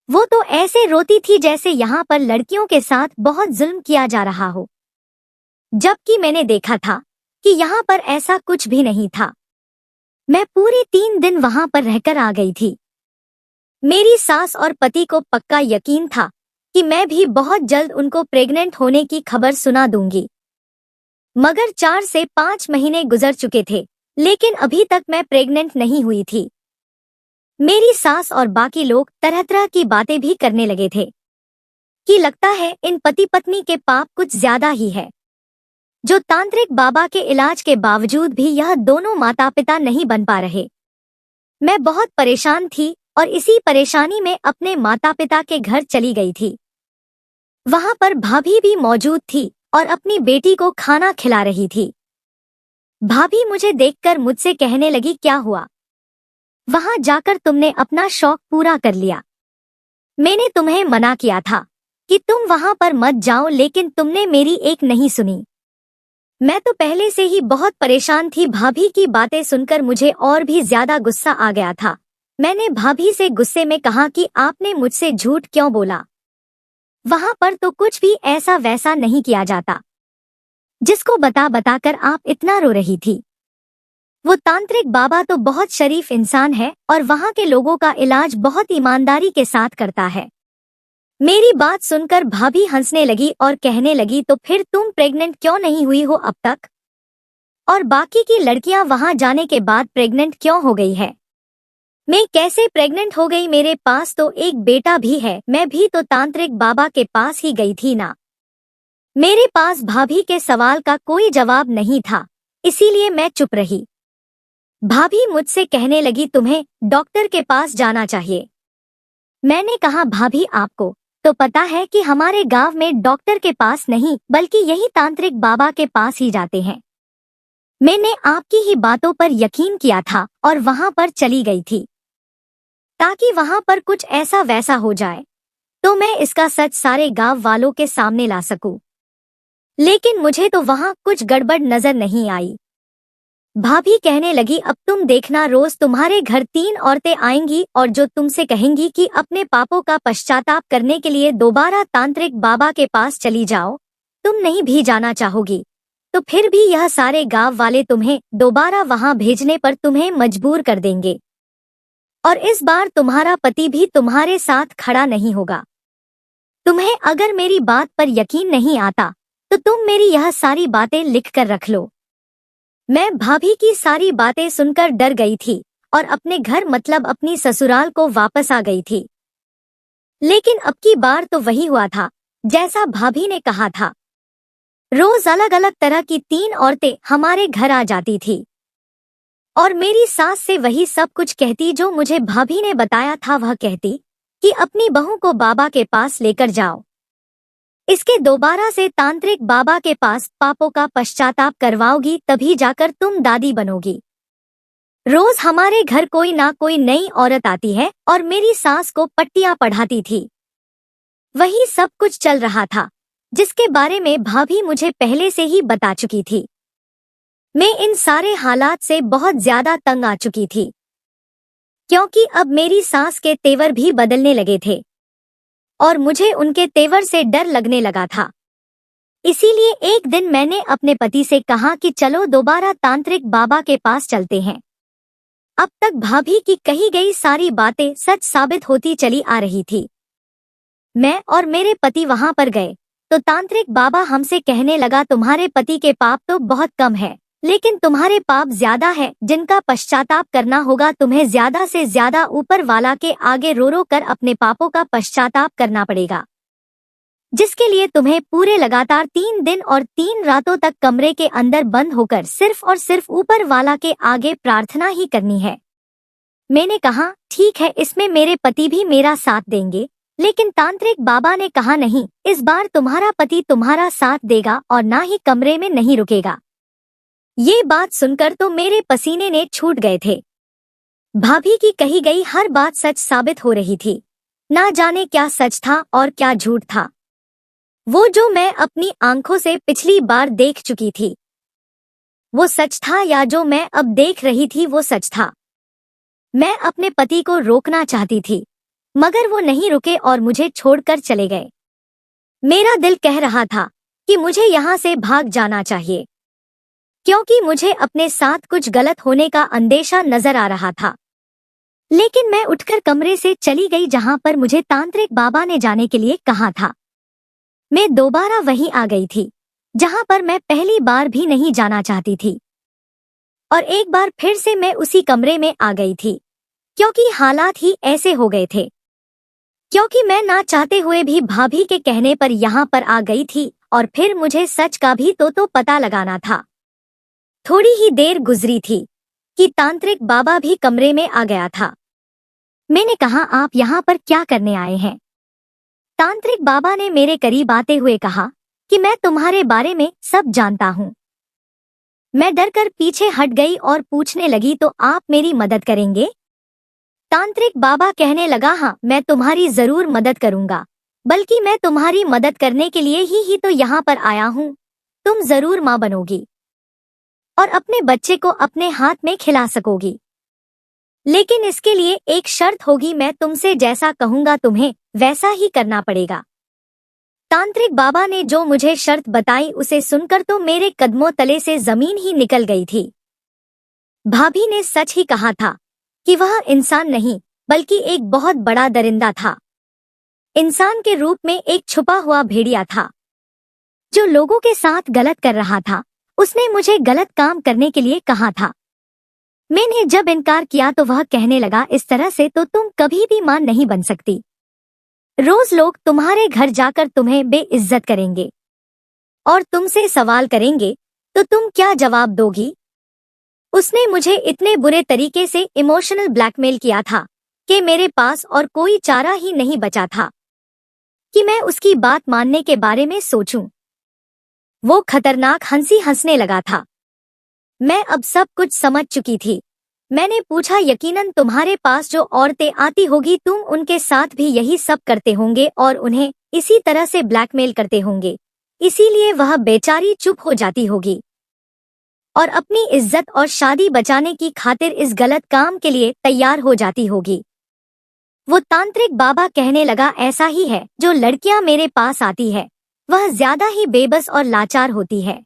वो तो ऐसे रोती थी जैसे यहाँ पर लड़कियों के साथ बहुत जुल्म किया जा रहा हो, जबकि मैंने देखा था कि यहाँ पर ऐसा कुछ भी नहीं था। मैं पूरे 3 दिन वहां पर रहकर आ गई थी। मेरी सास और पति को पक्का यकीन था कि मैं भी बहुत जल्द उनको प्रेग्नेंट होने की खबर सुना दूंगी, मगर 4 से 5 महीने गुजर चुके थे, लेकिन अभी तक मैं प्रेग्नेंट नहीं हुई थी। मेरी सास और बाकी लोग तरह तरह की बातें भी करने लगे थे कि लगता है इन पति पत्नी के पाप कुछ ज्यादा ही है, जो तांत्रिक बाबा के इलाज के बावजूद भी यह दोनों माता पिता नहीं बन पा रहे। मैं बहुत परेशान थी और इसी परेशानी में अपने माता पिता के घर चली गई थी। वहां पर भाभी भी मौजूद थी और अपनी बेटी को खाना खिला रही थी। भाभी मुझे देखकर मुझसे कहने लगी, क्या हुआ? वहां जाकर तुमने अपना शौक पूरा कर लिया। मैंने तुम्हें मना किया था कि तुम वहां पर मत जाओ, लेकिन तुमने मेरी एक नहीं सुनी। मैं तो पहले से ही बहुत परेशान थी। भाभी की बातें सुनकर मुझे और भी ज्यादा गुस्सा आ गया था। मैंने भाभी से गुस्से में कहा कि आपने मुझसे झूठ क्यों बोला? वहां पर तो कुछ भी ऐसा वैसा नहीं किया जाता जिसको बता बताकर आप इतना रो रही थी। वो तांत्रिक बाबा तो बहुत शरीफ इंसान है और वहां के लोगों का इलाज बहुत ईमानदारी के साथ करता है। मेरी बात सुनकर भाभी हंसने लगी और कहने लगी, तो फिर तुम प्रेग्नेंट क्यों नहीं हुई हो अब तक? और बाकी की लड़कियां वहां जाने के बाद प्रेग्नेंट क्यों हो गई है? मैं कैसे प्रेग्नेंट हो गई? मेरे पास तो एक बेटा भी है, मैं भी तो तांत्रिक बाबा के पास ही गई थी ना। मेरे पास भाभी के सवाल का कोई जवाब नहीं था, इसीलिए मैं चुप रही। भाभी मुझसे कहने लगी, तुम्हें डॉक्टर के पास जाना चाहिए। मैंने कहा, भाभी आपको तो पता है कि हमारे गांव में डॉक्टर के पास नहीं बल्कि यही तांत्रिक बाबा के पास ही जाते हैं। मैंने आपकी ही बातों पर यकीन किया था और वहां पर चली गई थी, ताकि वहां पर कुछ ऐसा वैसा हो जाए तो मैं इसका सच सारे गांव वालों के सामने ला सकूं। लेकिन मुझे तो वहां कुछ गड़बड़ नजर नहीं आई। भाभी कहने लगी, अब तुम देखना, रोज तुम्हारे घर 3 औरतें आएंगी और जो तुमसे कहेंगी कि अपने पापों का पश्चाताप करने के लिए दोबारा तांत्रिक बाबा के पास चली जाओ। तुम नहीं भी जाना चाहोगी तो फिर भी यह सारे गांव वाले तुम्हें दोबारा वहां भेजने पर तुम्हें मजबूर कर देंगे, और इस बार तुम्हारा पति भी तुम्हारे साथ खड़ा नहीं होगा। तुम्हें अगर मेरी बात पर यकीन नहीं आता तो तुम मेरी यह सारी बातें लिख कर रख लो। मैं भाभी की सारी बातें सुनकर डर गई थी और अपने घर मतलब अपनी ससुराल को वापस आ गई थी। लेकिन अब की बार तो वही हुआ था जैसा भाभी ने कहा था। रोज अलग अलग तरह की 3 औरतें हमारे घर आ जाती थी और मेरी सास से वही सब कुछ कहती जो मुझे भाभी ने बताया था। वह कहती कि अपनी बहू को बाबा के पास लेकर जाओ, इसके दोबारा से तांत्रिक बाबा के पास पापों का पश्चाताप करवाओगी, तभी जाकर तुम दादी बनोगी। रोज हमारे घर कोई ना कोई नई औरत आती है और मेरी सास को पट्टियां पढ़ाती थी। वही सब कुछ चल रहा था जिसके बारे में भाभी मुझे पहले से ही बता चुकी थी। मैं इन सारे हालात से बहुत ज्यादा तंग आ चुकी थी, क्योंकि अब मेरी सास के तेवर भी बदलने लगे थे और मुझे उनके तेवर से डर लगने लगा था। इसीलिए एक दिन मैंने अपने पति से कहा कि चलो दोबारा तांत्रिक बाबा के पास चलते हैं। अब तक भाभी की कही गई सारी बातें सच साबित होती चली आ रही थी। मैं और मेरे पति वहां पर गए तो तांत्रिक बाबा हमसे कहने लगा, तुम्हारे पति के पाप तो बहुत कम है, लेकिन तुम्हारे पाप ज्यादा है, जिनका पश्चाताप करना होगा। तुम्हें ज्यादा से ज्यादा ऊपर वाला के आगे रो रो कर अपने पापों का पश्चाताप करना पड़ेगा, जिसके लिए तुम्हें पूरे लगातार 3 दिन और 3 रातों तक कमरे के अंदर बंद होकर सिर्फ और सिर्फ ऊपर वाला के आगे प्रार्थना ही करनी है। मैंने कहा, ठीक है, इसमें मेरे पति भी मेरा साथ देंगे। लेकिन तांत्रिक बाबा ने कहा, नहीं, इस बार तुम्हारा पति तुम्हारा साथ देगा और ना ही कमरे में नहीं रुकेगा। ये बात सुनकर तो मेरे पसीने ने छूट गए थे। भाभी की कही गई हर बात सच साबित हो रही थी। ना जाने क्या सच था और क्या झूठ था। वो जो मैं अपनी आंखों से पिछली बार देख चुकी थी, वो सच था, या जो मैं अब देख रही थी वो सच था। मैं अपने पति को रोकना चाहती थी, मगर वो नहीं रुके और मुझे छोड़कर चले गए। मेरा दिल कह रहा था कि मुझे यहाँ से भाग जाना चाहिए, क्योंकि मुझे अपने साथ कुछ गलत होने का अंदेशा नजर आ रहा था। लेकिन मैं उठकर कमरे से चली गई जहाँ पर मुझे तांत्रिक बाबा ने जाने के लिए कहा था। मैं दोबारा वहीं आ गई थी जहाँ पर मैं पहली बार भी नहीं जाना चाहती थी, और एक बार फिर से मैं उसी कमरे में आ गई थी, क्योंकि हालात ही ऐसे हो गए थे। क्योंकि मैं ना चाहते हुए भी भाभी के कहने पर यहाँ पर आ गई थी, और फिर मुझे सच का भी तो पता लगाना था। थोड़ी ही देर गुजरी थी कि तांत्रिक बाबा भी कमरे में आ गया था। मैंने कहा, आप यहाँ पर क्या करने आए हैं? तांत्रिक बाबा ने मेरे करीब आते हुए कहा कि मैं तुम्हारे बारे में सब जानता हूँ। मैं डरकर पीछे हट गई और पूछने लगी, तो आप मेरी मदद करेंगे? तांत्रिक बाबा कहने लगा, हाँ, मैं तुम्हारी जरूर मदद करूंगा, बल्कि मैं तुम्हारी मदद करने के लिए ही तो यहाँ पर आया हूँ। तुम जरूर माँ बनोगी और अपने बच्चे को अपने हाथ में खिला सकोगी, लेकिन इसके लिए एक शर्त होगी। मैं तुमसे जैसा कहूंगा तुम्हें वैसा ही करना पड़ेगा। तांत्रिक बाबा ने जो मुझे शर्त बताई उसे सुनकर तो मेरे कदमों तले से जमीन ही निकल गई थी। भाभी ने सच ही कहा था कि वह इंसान नहीं बल्कि एक बहुत बड़ा दरिंदा था। इंसान के रूप में एक छुपा हुआ भेड़िया था जो लोगों के साथ गलत कर रहा था। उसने मुझे गलत काम करने के लिए कहा था। मैंने जब इनकार किया तो वह कहने लगा, इस तरह से तो तुम कभी भी मां नहीं बन सकती। रोज लोग तुम्हारे घर जाकर तुम्हें बेइज्जत करेंगे और तुमसे सवाल करेंगे, तो तुम क्या जवाब दोगी? उसने मुझे इतने बुरे तरीके से इमोशनल ब्लैकमेल किया था कि मेरे पास और कोई चारा ही नहीं बचा था कि मैं उसकी बात मानने के बारे में सोचूं। वो खतरनाक हंसी हंसने लगा था। मैं अब सब कुछ समझ चुकी थी। मैंने पूछा, यकीनन तुम्हारे पास जो औरतें आती होगी तुम उनके साथ भी यही सब करते होंगे और उन्हें इसी तरह से ब्लैकमेल करते होंगे, इसीलिए वह बेचारी चुप हो जाती होगी और अपनी इज्जत और शादी बचाने की खातिर इस गलत काम के लिए तैयार हो जाती होगी। वो तांत्रिक बाबा कहने लगा, ऐसा ही है, जो लड़कियां मेरे पास आती है वह ज्यादा ही बेबस और लाचार होती है,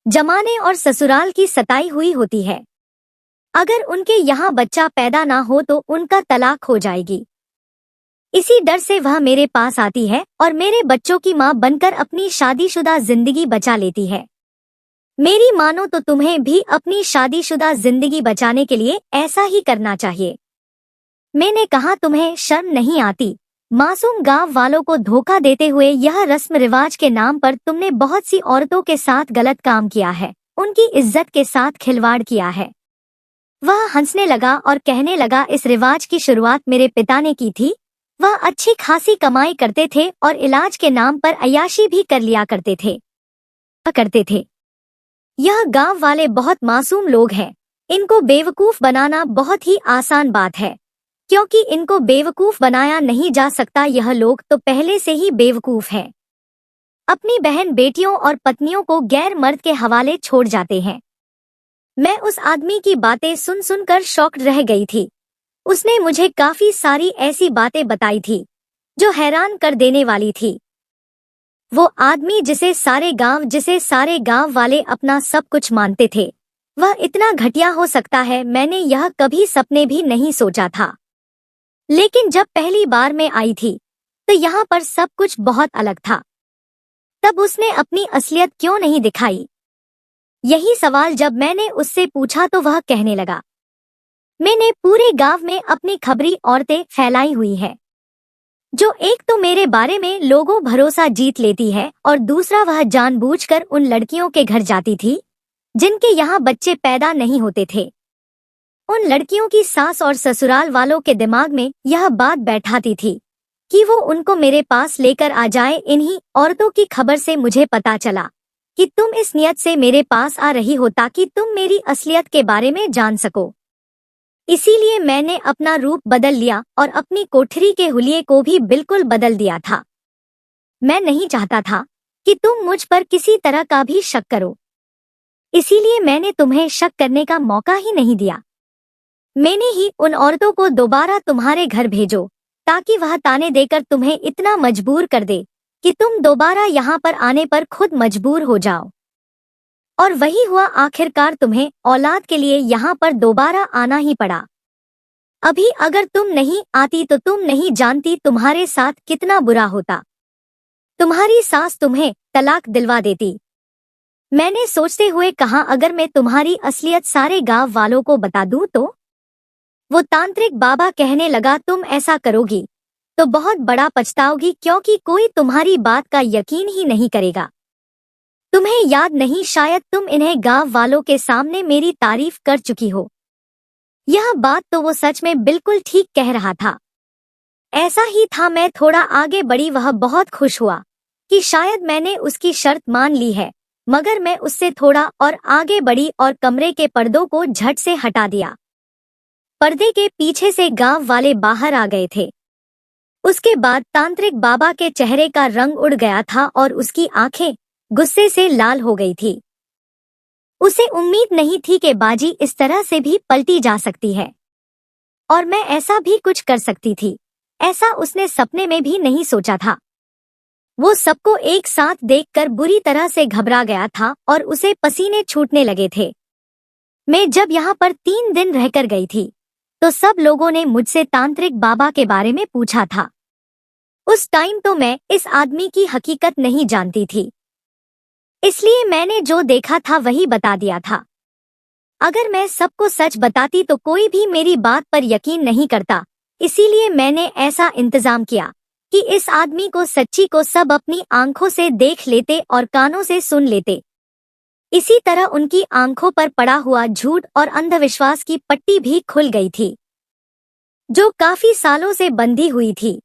जमाने और ससुराल की सताई हुई होती है। अगर उनके यहाँ बच्चा पैदा ना हो तो उनका तलाक हो जाएगी। इसी डर से वह मेरे पास आती है और मेरे बच्चों की माँ बनकर अपनी शादीशुदा जिंदगी बचा लेती है। मेरी मानो तो तुम्हें भी अपनी शादीशुदा जिंदगी बचाने के लिए ऐसा ही करना चाहिए। मैंने कहा, तुम्हें शर्म नहीं आती? मासूम गांव वालों को धोखा देते हुए यह रस्म रिवाज के नाम पर तुमने बहुत सी औरतों के साथ गलत काम किया है, उनकी इज्जत के साथ खिलवाड़ किया है। वह हंसने लगा और कहने लगा, इस रिवाज की शुरुआत मेरे पिता ने की थी। वह अच्छी खासी कमाई करते थे और इलाज के नाम पर अय्याशी भी कर लिया करते थे। यह गांव वाले बहुत मासूम लोग हैं। इनको बेवकूफ बनाना बहुत ही आसान बात है, क्योंकि इनको बेवकूफ बनाया नहीं जा सकता। यह लोग तो पहले से ही बेवकूफ हैं। अपनी बहन बेटियों और पत्नियों को गैर मर्द के हवाले छोड़ जाते हैं। मैं उस आदमी की बातें सुन सुनकर शॉक्ड रह गई थी। उसने मुझे काफी सारी ऐसी बातें बताई थी जो हैरान कर देने वाली थी। वो आदमी जिसे सारे गांव वाले अपना सब कुछ मानते थे, वह इतना घटिया हो सकता है, मैंने यह कभी सपने भी नहीं सोचा था। लेकिन जब पहली बार मैं आई थी तो यहाँ पर सब कुछ बहुत अलग था। तब उसने अपनी असलियत क्यों नहीं दिखाई? यही सवाल जब मैंने उससे पूछा तो वह कहने लगा, मैंने पूरे गांव में अपनी खबरी औरतें फैलाई हुई है, जो एक तो मेरे बारे में लोगों भरोसा जीत लेती है और दूसरा वह जानबूझकर उन लड़कियों के घर जाती थी जिनके यहाँ बच्चे पैदा नहीं होते थे। उन लड़कियों की सास और ससुराल वालों के दिमाग में यह बात बैठाती थी कि वो उनको मेरे पास लेकर आ जाए। इन्हीं औरतों की खबर से मुझे पता चला कि तुम इस नियत से मेरे पास आ रही हो ताकि तुम मेरी असलियत के बारे में जान सको। इसीलिए मैंने अपना रूप बदल लिया और अपनी कोठरी के हुलिये को भी बिल्कुल बदल दिया था। मैं नहीं चाहता था कि तुम मुझ पर किसी तरह का भी शक करो, इसीलिए मैंने तुम्हें शक करने का मौका ही नहीं दिया। मैंने ही उन औरतों को दोबारा तुम्हारे घर भेजो ताकि वह ताने देकर तुम्हें इतना मजबूर कर दे कि तुम दोबारा यहाँ पर आने पर खुद मजबूर हो जाओ। और वही हुआ, आखिरकार तुम्हें औलाद के लिए यहाँ पर दोबारा आना ही पड़ा। अभी अगर तुम नहीं आती तो तुम नहीं जानती तुम्हारे साथ कितना बुरा होता। तुम्हारी सास तुम्हें तलाक दिलवा देती। मैंने सोचते हुए कहा, अगर मैं तुम्हारी असलियत सारे गांव वालों को बता दूं तो? वो तांत्रिक बाबा कहने लगा, तुम ऐसा करोगी तो बहुत बड़ा पछताओगी, क्योंकि कोई तुम्हारी बात का यकीन ही नहीं करेगा। तुम्हें याद नहीं, शायद तुम इन्हें गांव वालों के सामने मेरी तारीफ कर चुकी हो। यह बात तो वो सच में बिल्कुल ठीक कह रहा था। ऐसा ही था। मैं थोड़ा आगे बढ़ी। वह बहुत खुश हुआ कि शायद मैंने उसकी शर्त मान ली है, मगर मैं उससे थोड़ा और आगे बढ़ी और कमरे के पर्दों को झट से हटा दिया। पर्दे के पीछे से गांव वाले बाहर आ गए थे। उसके बाद तांत्रिक बाबा के चेहरे का रंग उड़ गया था और उसकी आंखें गुस्से से लाल हो गई थी। उसे उम्मीद नहीं थी कि बाजी इस तरह से भी पलटी जा सकती है और मैं ऐसा भी कुछ कर सकती थी। ऐसा उसने सपने में भी नहीं सोचा था। वो सबको एक साथ देखकर बुरी तरह से घबरा गया था और उसे पसीने छूटने लगे थे। मैं जब यहाँ पर 3 दिन रहकर गई थी तो सब लोगों ने मुझसे तांत्रिक बाबा के बारे में पूछा था। उस टाइम तो मैं इस आदमी की हकीकत नहीं जानती थी, इसलिए मैंने जो देखा था वही बता दिया था। अगर मैं सबको सच बताती तो कोई भी मेरी बात पर यकीन नहीं करता, इसीलिए मैंने ऐसा इंतजाम किया कि इस आदमी को सच्ची को सब अपनी आंखों से देख लेते और कानों से सुन लेते। इसी तरह उनकी आंखों पर पड़ा हुआ झूठ और अंधविश्वास की पट्टी भी खुल गई थी, जो काफी सालों से बंधी हुई थी।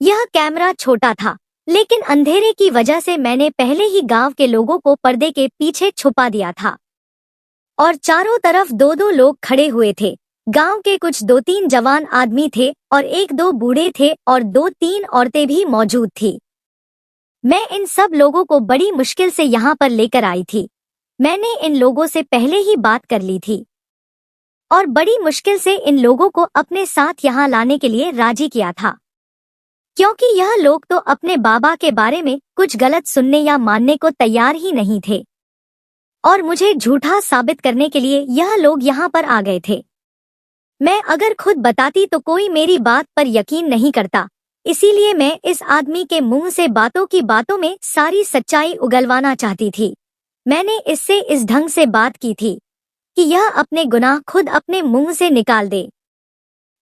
यह कैमरा छोटा था, लेकिन अंधेरे की वजह से मैंने पहले ही गांव के लोगों को पर्दे के पीछे छुपा दिया था और चारों तरफ 2-2 लोग खड़े हुए थे। गांव के कुछ 2-3 जवान आदमी थे और 1-2 बूढ़े थे और 2-3 औरतें भी मौजूद थी। मैं इन सब लोगों को बड़ी मुश्किल से यहाँ पर लेकर आई थी। मैंने इन लोगों से पहले ही बात कर ली थी और बड़ी मुश्किल से इन लोगों को अपने साथ यहाँ लाने के लिए राजी किया था, क्योंकि यह लोग तो अपने बाबा के बारे में कुछ गलत सुनने या मानने को तैयार ही नहीं थे और मुझे झूठा साबित करने के लिए यह लोग यहाँ पर आ गए थे। मैं अगर खुद बताती तो कोई मेरी बात पर यकीन नहीं करता, इसीलिए मैं इस आदमी के मुंह से बातों की बातों में सारी सच्चाई उगलवाना चाहती थी। मैंने इससे इस ढंग से बात की थी कि यह अपने गुनाह खुद अपने मुंह से निकाल दे।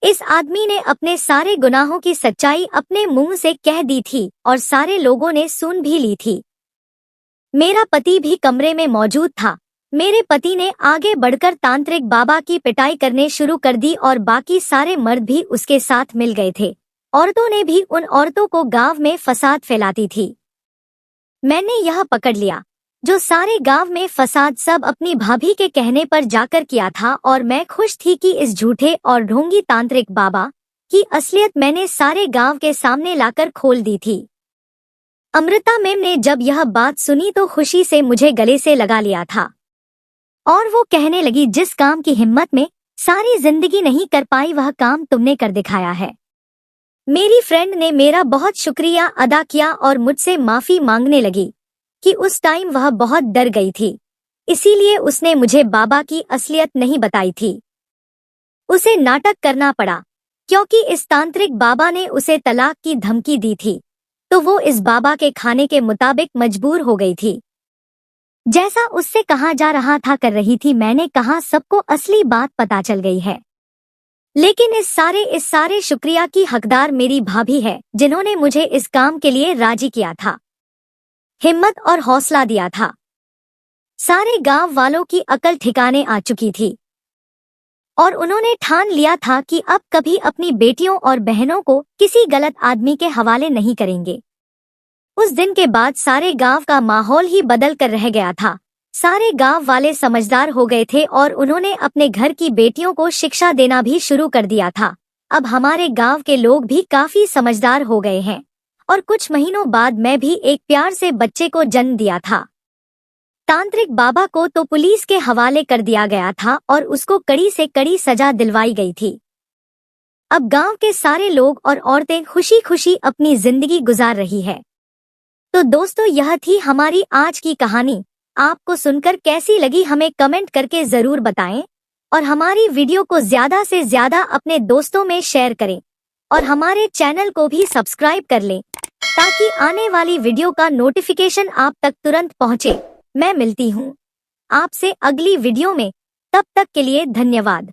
इस आदमी ने अपने सारे गुनाहों की सच्चाई अपने मुंह से कह दी थी और सारे लोगों ने सुन भी ली थी। मेरा पति भी कमरे में मौजूद था। मेरे पति ने आगे बढ़कर तांत्रिक बाबा की पिटाई करने शुरू कर दी और बाकी सारे मर्द भी उसके साथ मिल गए थे। औरतों ने भी उन औरतों को गांव में फसाद फैलाती थी। मैंने यह पकड़ लिया, जो सारे गांव में फसाद सब अपनी भाभी के कहने पर जाकर किया था और मैं खुश थी कि इस झूठे और ढोंगी तांत्रिक बाबा की असलियत मैंने सारे गांव के सामने लाकर खोल दी थी। अमृता मैम ने जब यह बात सुनी तो खुशी से मुझे गले से लगा लिया था और वो कहने लगी, जिस काम की हिम्मत में सारी जिंदगी नहीं कर पाई वह काम तुमने कर दिखाया है। मेरी फ्रेंड ने मेरा बहुत शुक्रिया अदा किया और मुझसे माफी मांगने लगी कि उस टाइम वह बहुत डर गई थी, इसीलिए उसने मुझे बाबा की असलियत नहीं बताई थी। उसे नाटक करना पड़ा क्योंकि इस तांत्रिक बाबा ने उसे तलाक की धमकी दी थी। तो वो इस बाबा के खाने के मुताबिक मजबूर हो गई थी। जैसा उससे कहा जा रहा था कर रही थी। मैंने कहा सबको असली बात पता चल गई है, लेकिन इस सारे शुक्रिया की हकदार मेरी भाभी है, जिन्होंने मुझे इस काम के लिए राजी किया था, हिम्मत और हौसला दिया था। सारे गांव वालों की अकल ठिकाने आ चुकी थी और उन्होंने ठान लिया था कि अब कभी अपनी बेटियों और बहनों को किसी गलत आदमी के हवाले नहीं करेंगे। उस दिन के बाद सारे गांव का माहौल ही बदल कर रह गया था। सारे गांव वाले समझदार हो गए थे और उन्होंने अपने घर की बेटियों को शिक्षा देना भी शुरू कर दिया था। अब हमारे गांव के लोग भी काफी समझदार हो गए हैं और कुछ महीनों बाद मैं भी एक प्यार से बच्चे को जन्म दिया था। तांत्रिक बाबा को तो पुलिस के हवाले कर दिया गया था और उसको कड़ी से कड़ी सजा दिलवाई गई थी। अब गांव के सारे लोग और औरतें खुशी खुशी अपनी जिंदगी गुजार रही है। तो दोस्तों, यह थी हमारी आज की कहानी। आपको सुनकर कैसी लगी हमें कमेंट करके जरूर बताएं और हमारी वीडियो को ज्यादा से ज्यादा अपने दोस्तों में शेयर करें और हमारे चैनल को भी सब्सक्राइब कर लें ताकि आने वाली वीडियो का नोटिफिकेशन आप तक तुरंत पहुंचे। मैं मिलती हूं आपसे अगली वीडियो में, तब तक के लिए धन्यवाद।